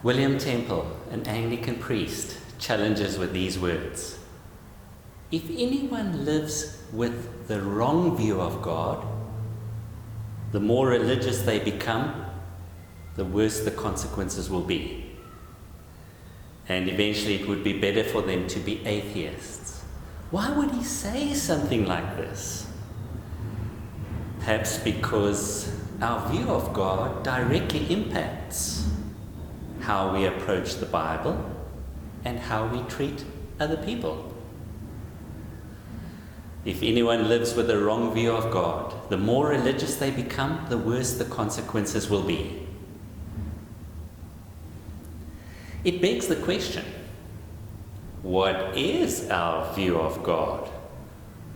William Temple, an Anglican priest, challenges with these words. If anyone lives with the wrong view of God, the more religious they become, the worse the consequences will be. And eventually it would be better for them to be atheists. Why would he say something like this? Perhaps because our view of God directly impacts how we approach the Bible and how we treat other people. If anyone lives with a wrong view of God, the more religious they become, the worse the consequences will be. It begs the question, what is our view of God?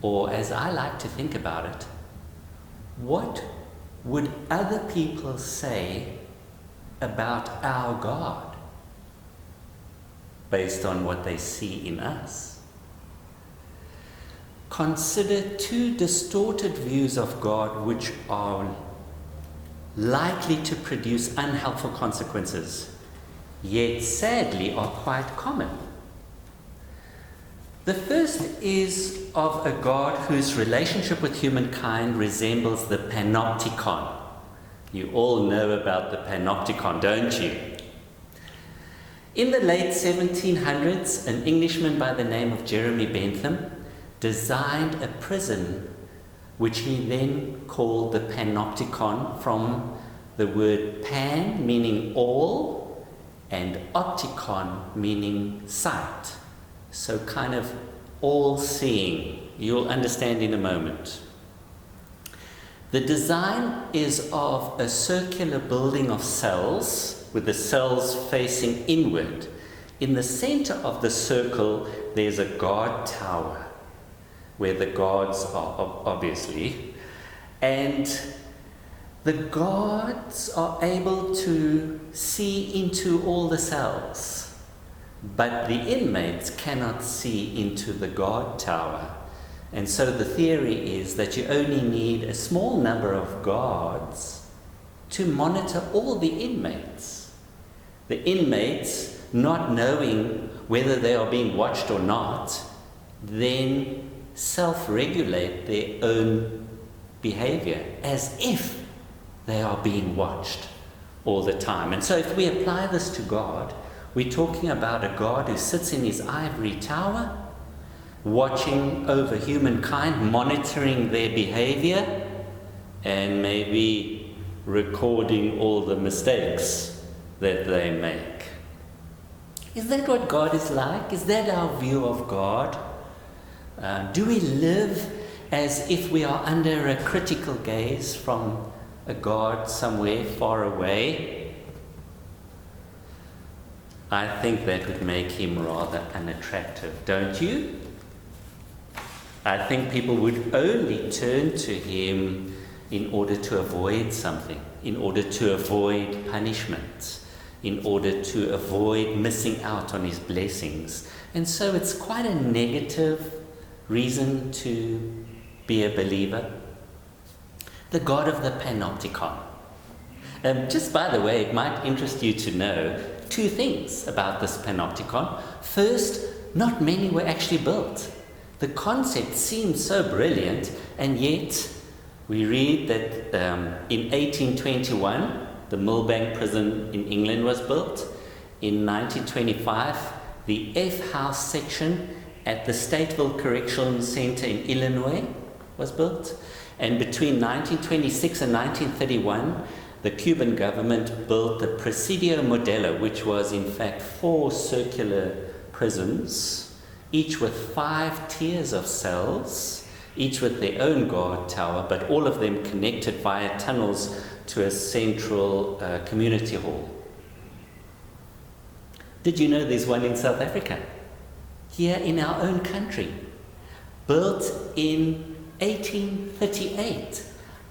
Or, as I like to think about it, what would other people say about our God based on what they see in us? Consider two distorted views of God which are likely to produce unhelpful consequences, yet sadly are quite common. The first is of a God whose relationship with humankind resembles the panopticon. You all know about the panopticon, don't you? In the late 1700s, an Englishman by the name of Jeremy Bentham designed a prison which he then called the panopticon, from the word pan, meaning all, and opticon, meaning sight. So kind of all-seeing. You'll understand in a moment. The design is of a circular building of cells, with the cells facing inward. In the center of the circle, there's a guard tower, where the guards are, obviously. And the guards are able to see into all the cells. But the inmates cannot see into the guard tower. And so the theory is that you only need a small number of guards to monitor all the inmates. The inmates, not knowing whether they are being watched or not, then self-regulate their own behavior as if they are being watched all the time. And so if we apply this to God, we're talking about a God who sits in his ivory tower, watching over humankind, monitoring their behavior, and maybe recording all the mistakes that they make. Is that what God is like? Is that our view of God? Do we live as if we are under a critical gaze from a God somewhere far away? I think that would make him rather unattractive, don't you? I think people would only turn to him in order to avoid something, in order to avoid punishment, in order to avoid missing out on his blessings. And so it's quite a negative reason to be a believer. The God of the Panopticon. Just by the way, it might interest you to know two things about this Panopticon. First, not many were actually built. The concept seems so brilliant, and yet we read that in 1821, the Millbank prison in England was built. In 1925, the F House section at the Stateville Correctional Center in Illinois was built. And between 1926 and 1931, the Cuban government built the Presidio Modelo, which was in fact 4 circular prisons, each with 5 tiers of cells, each with their own guard tower, but all of them connected via tunnels to a central community hall. Did you know there's one in South Africa? Here in our own country, built in 1838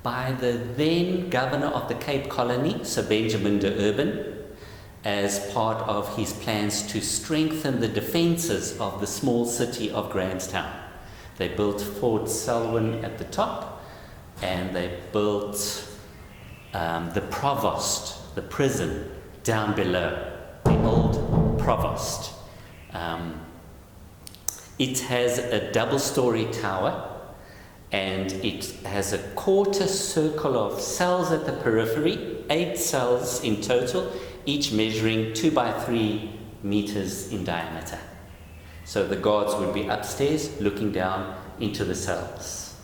by the then governor of the Cape Colony, Sir Benjamin de Urban, as part of his plans to strengthen the defences of the small city of Grahamstown. They built Fort Selwyn at the top, and they built the provost, the prison, down below. The old provost. It has a double-story tower, and it has a quarter circle of cells at the periphery, 8 cells in total, each measuring 2 by 3 meters in diameter. So the guards would be upstairs looking down into the cells.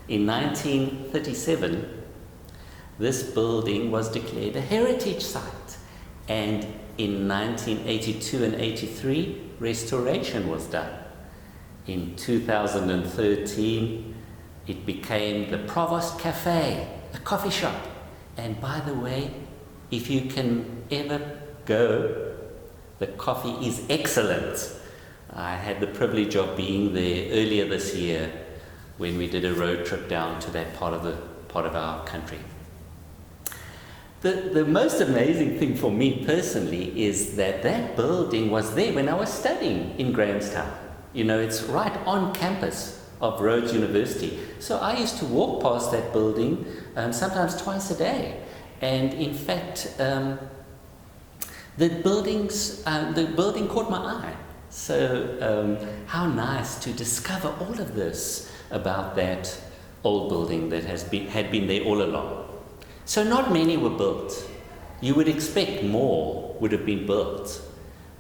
In 1937, this building was declared a heritage site, and in 1982 and 83, restoration was done. In 2013, it became the Provost Cafe, a coffee shop. And by the way, if you can ever go, the coffee is excellent. I had the privilege of being there earlier this year when we did a road trip down to that part of our country. The most amazing thing for me personally is that building was there when I was studying in Grahamstown. You know, it's right on campus of Rhodes University. So I used to walk past that building sometimes twice a day. And in fact, the building caught my eye. So how nice to discover all of this about that old building that had been there all along. So not many were built. You would expect more would have been built.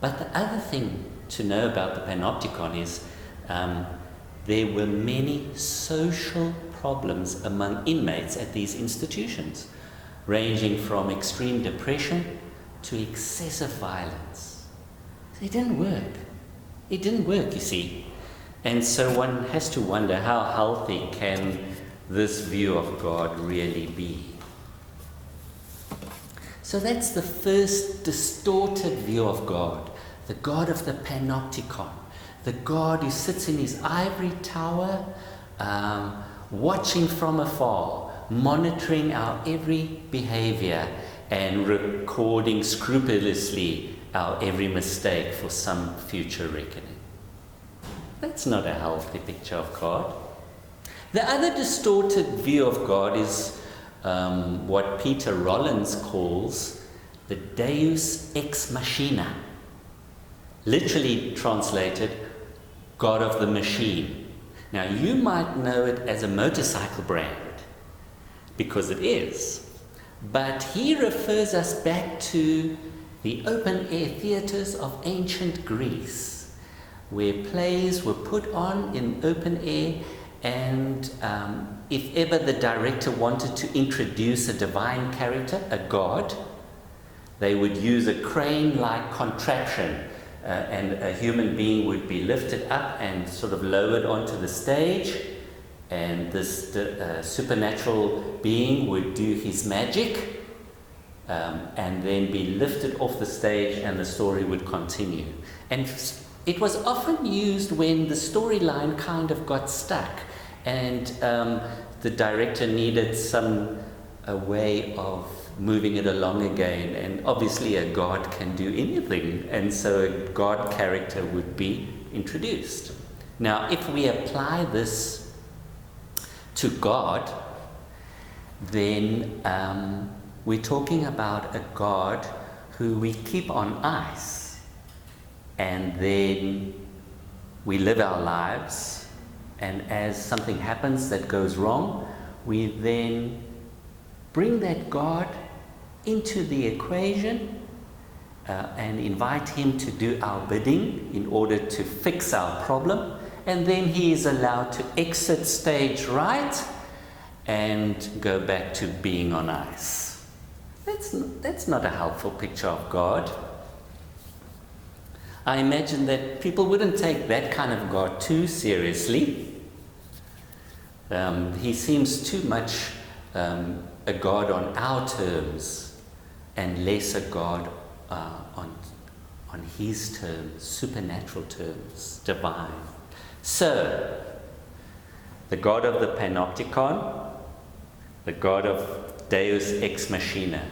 But the other thing to know about the Panopticon is there were many social problems among inmates at these institutions, ranging from extreme depression to excessive violence. It didn't work. It didn't work, you see. And so one has to wonder, how healthy can this view of God really be? So that's the first distorted view of God, the God of the Panopticon, the God who sits in his ivory tower, watching from afar, monitoring our every behavior and recording scrupulously our every mistake for some future reckoning. That's not a healthy picture of God. The other distorted view of God is what Peter Rollins calls the Deus ex machina, literally translated, God of the machine. Now, you might know it as a motorcycle brand, because it is, but he refers us back to the open-air theatres of ancient Greece, where plays were put on in open air, and if ever the director wanted to introduce a divine character, a god, they would use a crane-like contraption, and a human being would be lifted up and sort of lowered onto the stage, and this supernatural being would do his magic, and then be lifted off the stage, and the story would continue. And it was often used when the storyline kind of got stuck, and the director needed a way of moving it along again. And obviously a god can do anything, and so a god character would be introduced. Now, if we apply this to God, then we're talking about a God who we keep on ice, and then we live our lives, and as something happens that goes wrong, we then bring that God into the equation and invite him to do our bidding in order to fix our problem, and then he is allowed to exit stage right and go back to being on ice. That's not a helpful picture of God. I imagine that people wouldn't take that kind of God too seriously. He seems too much a God on our terms and less a God on his terms, supernatural terms, divine. So, the God of the Panopticon, the God of Deus ex machina.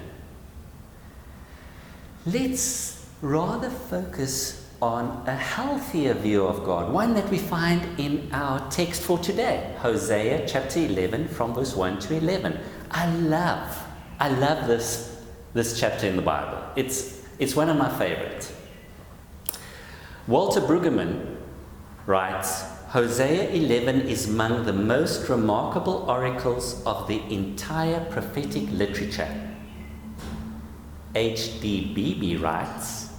Let's rather focus on a healthier view of God, one that we find in our text for today, Hosea chapter 11 from verse 1 to 11. I love this chapter in the Bible. It's It's one of my favorites. Walter Brueggemann writes, Hosea 11 is among the most remarkable oracles of the entire prophetic literature. H.D. Beebe writes,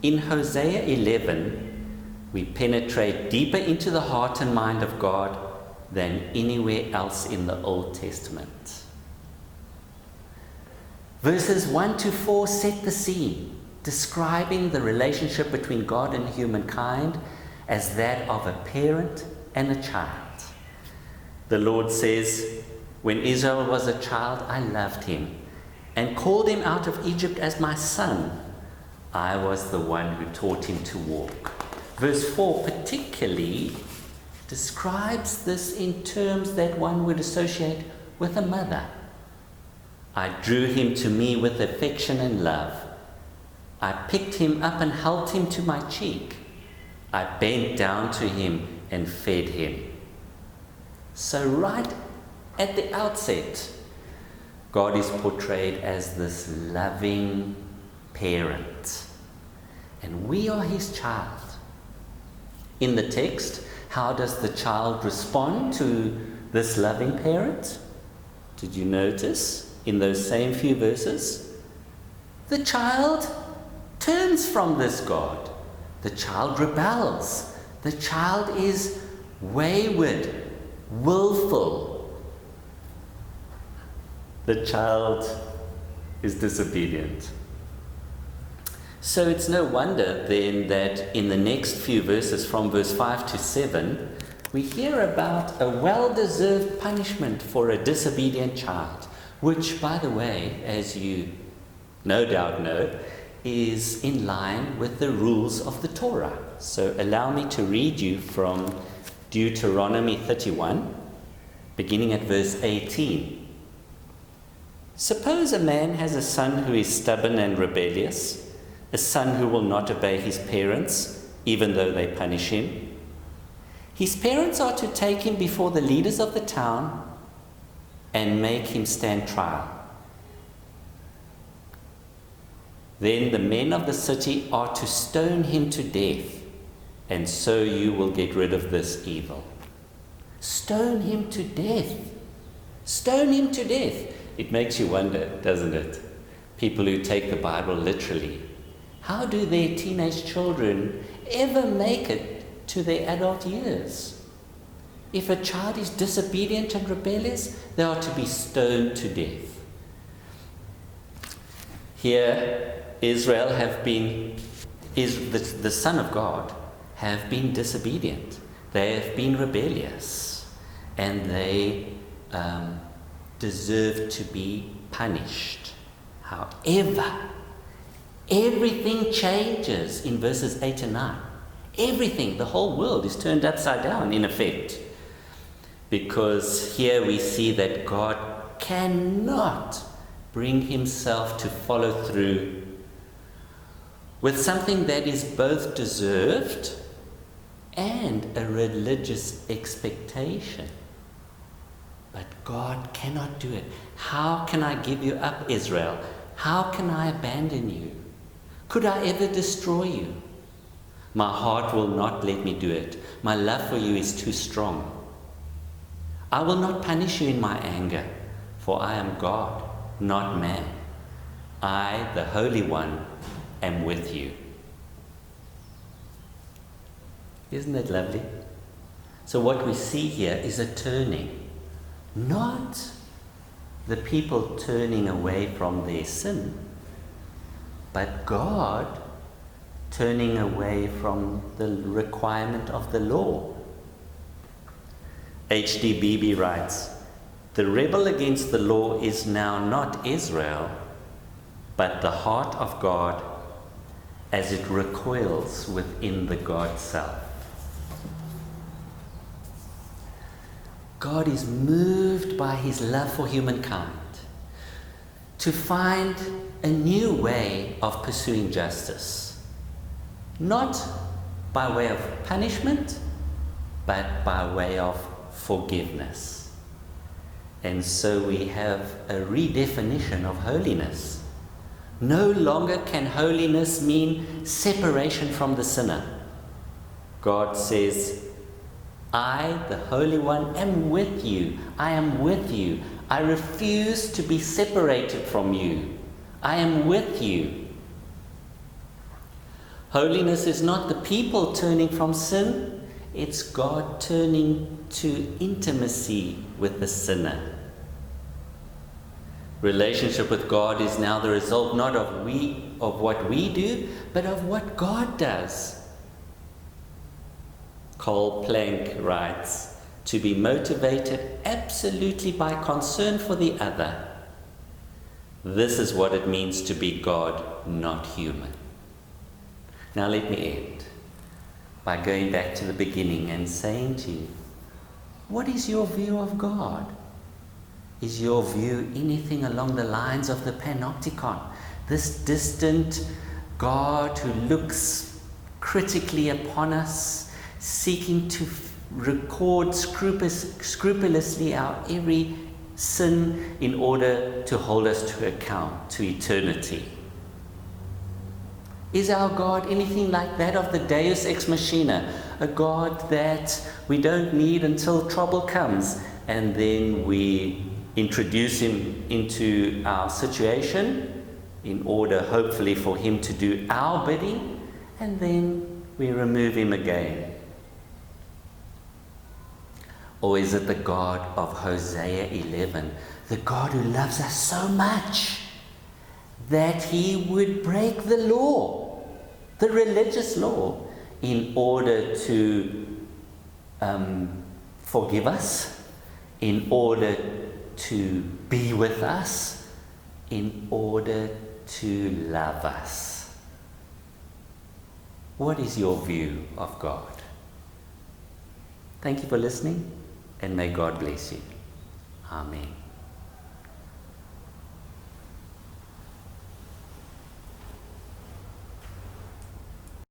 in Hosea 11, we penetrate deeper into the heart and mind of God than anywhere else in the Old Testament. Verses 1 to 4 set the scene, describing the relationship between God and humankind as that of a parent and a child. The Lord says, when Israel was a child, I loved him and called him out of Egypt as my son. I was the one who taught him to walk. Verse 4 particularly describes this in terms that one would associate with a mother. I drew him to me with affection and love. I picked him up and held him to my cheek. I bent down to him and fed him. So right at the outset, God is portrayed as this loving parent. And we are his child. In the text, how does the child respond to this loving parent? Did you notice in those same few verses? The child turns from this God. The child rebels. The child is wayward, willful. The child is disobedient. So it's no wonder then that in the next few verses, from verse 5 to 7, we hear about a well-deserved punishment for a disobedient child, which, by the way, as you no doubt know, is in line with the rules of the Torah. So allow me to read you from Deuteronomy 31, beginning at verse 18. Suppose a man has a son who is stubborn and rebellious, a son who will not obey his parents, even though they punish him. His parents are to take him before the leaders of the town and make him stand trial. Then the men of the city are to stone him to death, and so you will get rid of this evil. Stone him to death. Stone him to death. It makes you wonder, doesn't it? People who take the Bible literally. How do their teenage children ever make it to their adult years? If a child is disobedient and rebellious, they are to be stoned to death. Here, Israel the Son of God, have been disobedient. They have been rebellious, and they deserve to be punished. However, everything changes in verses 8 and 9. Everything, the whole world is turned upside down in effect. Because here we see that God cannot bring himself to follow through with something that is both deserved and a religious expectation. But God cannot do it. How can I give you up, Israel? How can I abandon you? Could I ever destroy you? My heart will not let me do it. My love for you is too strong. I will not punish you in my anger, for I am God, not man. I, the Holy One, am with you. Isn't that lovely? So what we see here is a turning. Not the people turning away from their sin, but God turning away from the requirement of the law. H.D. Beebe writes, the rebel against the law is now not Israel, but the heart of God as it recoils within the God self. God is moved by his love for humankind to find a new way of pursuing justice, not by way of punishment, but by way of forgiveness. And so we have a redefinition of holiness. No longer can holiness mean separation from the sinner. God says, I, the Holy One, am with you. I am with you. I refuse to be separated from you. I am with you. Holiness is not the people turning from sin. It's God turning to intimacy with the sinner. Relationship with God is now the result not of what we do, but of what God does. Karl Planck writes, to be motivated absolutely by concern for the other. This is what it means to be God, not human. Now let me end by going back to the beginning and saying to you, what is your view of God? Is your view anything along the lines of the Panopticon, this distant God who looks critically upon us, seeking to record scrupulously our every sin in order to hold us to account to eternity? Is our God anything like that of the Deus Ex Machina, a God that we don't need until trouble comes and then we introduce him into our situation in order hopefully for him to do our bidding, and then we remove him again? Or is it the God of Hosea 11, the God who loves us so much that he would break the law, the religious law, in order to forgive us, in order to be with us, in order to love us? What is your view of God? Thank you for listening, and may God bless you. Amen.